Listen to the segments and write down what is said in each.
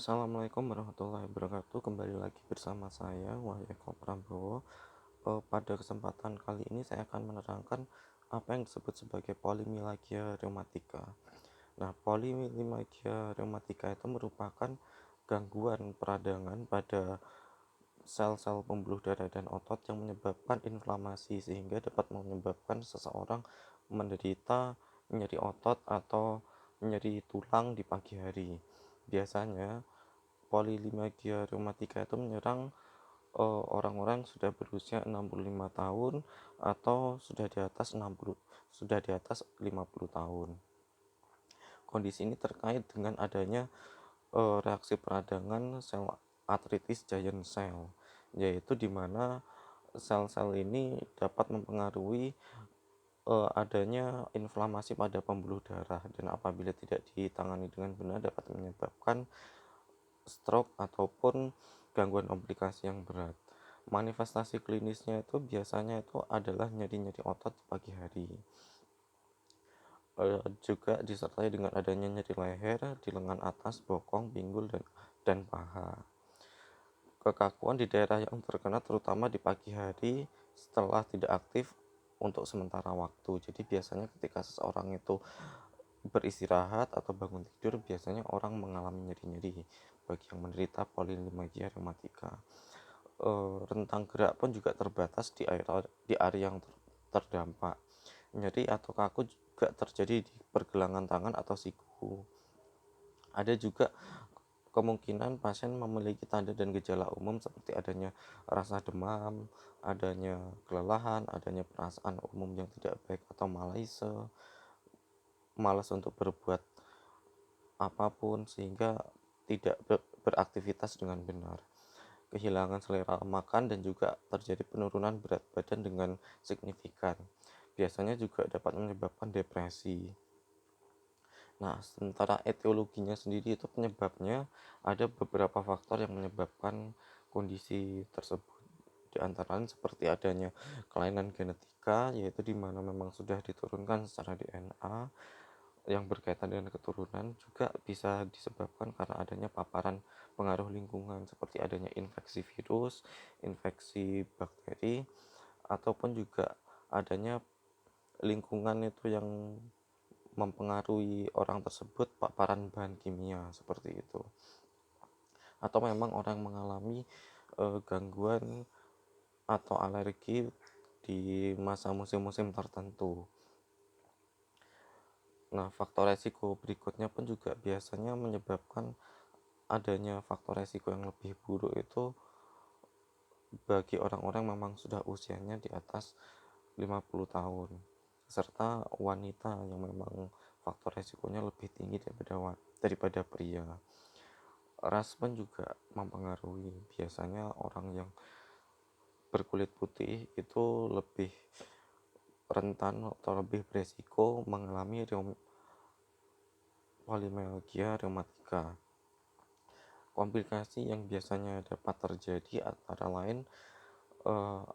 Assalamualaikum warahmatullahi wabarakatuh. Kembali lagi bersama saya Wahyu Eko Prabowo. Pada kesempatan kali ini saya akan menerangkan apa yang disebut sebagai polimialgia rheumatica. Nah, polimialgia rheumatica itu merupakan gangguan peradangan pada sel-sel pembuluh darah dan otot yang menyebabkan inflamasi sehingga dapat menyebabkan seseorang menderita nyeri otot atau nyeri tulang di pagi hari. Biasanya polimialgia rheumatica itu menyerang orang-orang sudah berusia 65 tahun atau sudah di atas 50 tahun. Kondisi ini terkait dengan adanya reaksi peradangan sel artritis giant cell, yaitu di mana sel-sel ini dapat mempengaruhi adanya inflamasi pada pembuluh darah, dan apabila tidak ditangani dengan benar dapat menyebabkan stroke ataupun gangguan komplikasi yang berat. Manifestasi klinisnya itu biasanya itu adalah nyeri-nyeri otot di pagi hari. Juga disertai dengan adanya nyeri leher, di lengan atas, bokong, pinggul, dan paha. Kekakuan di daerah yang terkena terutama di pagi hari setelah tidak aktif untuk sementara waktu. Jadi biasanya ketika seseorang itu beristirahat atau bangun tidur, biasanya orang mengalami nyeri-nyeri bagi yang menderita polimialgia rheumatica. Rentang gerak pun juga terbatas di area yang terdampak. Nyeri atau kaku juga terjadi di pergelangan tangan atau siku. Ada juga kemungkinan pasien memiliki tanda dan gejala umum seperti adanya rasa demam, adanya kelelahan, adanya perasaan umum yang tidak baik atau malas untuk berbuat apapun sehingga tidak beraktivitas dengan benar, kehilangan selera makan, dan juga terjadi penurunan berat badan dengan signifikan. Biasanya juga dapat menyebabkan depresi. Nah, sementara etiologinya sendiri itu penyebabnya ada beberapa faktor yang menyebabkan kondisi tersebut. Di antara lain seperti adanya kelainan genetika, yaitu di mana memang sudah diturunkan secara DNA yang berkaitan dengan keturunan. Juga bisa disebabkan karena adanya paparan pengaruh lingkungan seperti adanya infeksi virus, infeksi bakteri, ataupun juga adanya lingkungan itu yang mempengaruhi orang tersebut paparan bahan kimia seperti itu, atau memang orang mengalami gangguan atau alergi di masa musim-musim tertentu. Nah, faktor resiko berikutnya pun juga biasanya menyebabkan adanya faktor resiko yang lebih buruk itu bagi orang-orang memang sudah usianya di atas 50 tahun, serta wanita yang memang faktor resikonya lebih tinggi daripada pria. Ras pun juga mempengaruhi. Biasanya orang yang berkulit putih itu lebih rentan atau lebih beresiko mengalami polimialgia rheumatica. Komplikasi yang biasanya dapat terjadi antara lain eh,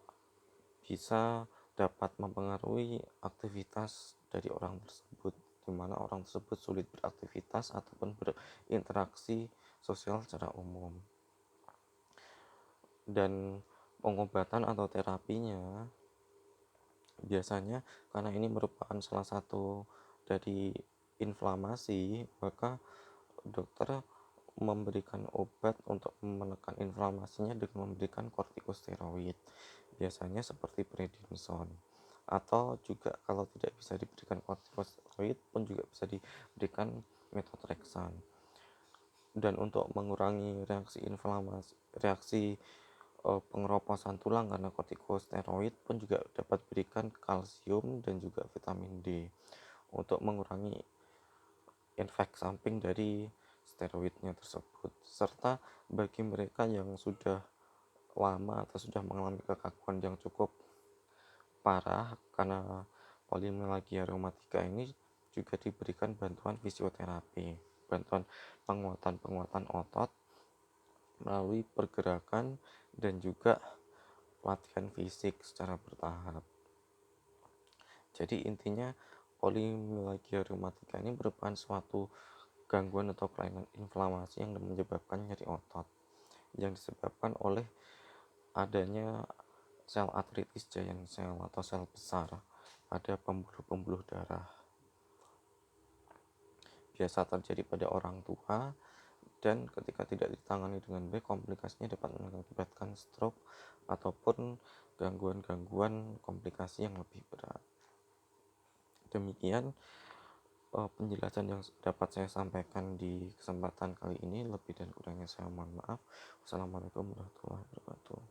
bisa dapat mempengaruhi aktivitas dari orang tersebut, di mana orang tersebut sulit beraktivitas ataupun berinteraksi sosial secara umum. Dan pengobatan atau terapinya biasanya, karena ini merupakan salah satu dari inflamasi, maka dokter memberikan obat untuk menekan inflamasinya dengan memberikan kortikosteroid, biasanya seperti prednisone, atau juga kalau tidak bisa diberikan kortikosteroid pun juga bisa diberikan methotrexate. Dan untuk mengurangi reaksi pengeroposan tulang karena kortikosteroid pun juga dapat berikan kalsium dan juga vitamin D untuk mengurangi efek samping dari steroidnya tersebut. Serta bagi mereka yang sudah lama atau sudah mengalami kekakuan yang cukup parah karena polimialgia rheumatica ini, juga diberikan bantuan fisioterapi, bantuan penguatan otot melalui pergerakan dan juga latihan fisik secara bertahap. Jadi intinya polimialgia rheumatica ini merupakan suatu gangguan atau kelainan inflamasi yang menyebabkan nyeri otot yang disebabkan oleh adanya sel artritis giant cell atau sel besar pada pembuluh-pembuluh darah. Biasa terjadi pada orang tua dan ketika tidak ditangani dengan baik, komplikasinya dapat mengakibatkan stroke ataupun gangguan-gangguan komplikasi yang lebih berat. Demikian penjelasan yang dapat saya sampaikan di kesempatan kali ini. Lebih dan kurangnya saya mohon maaf. Wassalamualaikum warahmatullahi wabarakatuh.